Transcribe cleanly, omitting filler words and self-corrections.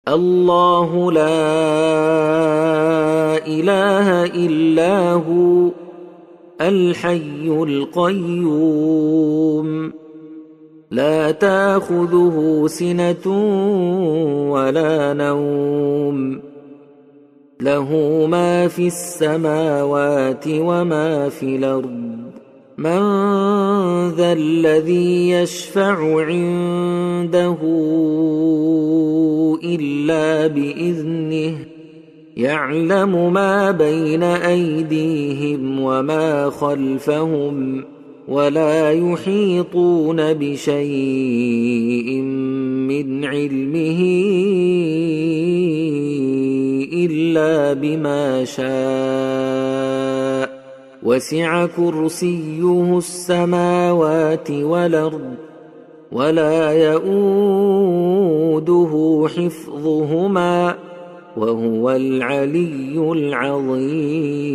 الله لا إله إلا هو الحي القيوم لا تأخذه سنة ولا نوم له ما في السماوات وما في الأرض من ذا الذي يشفع عنده إلا بإذنه يعلم ما بين أيديهم وما خلفهم ولا يحيطون بشيء من علمه إلا بما شاء وسع كرسيه السماوات والأرض ولا يؤوده حفظهما وهو العلي العظيم.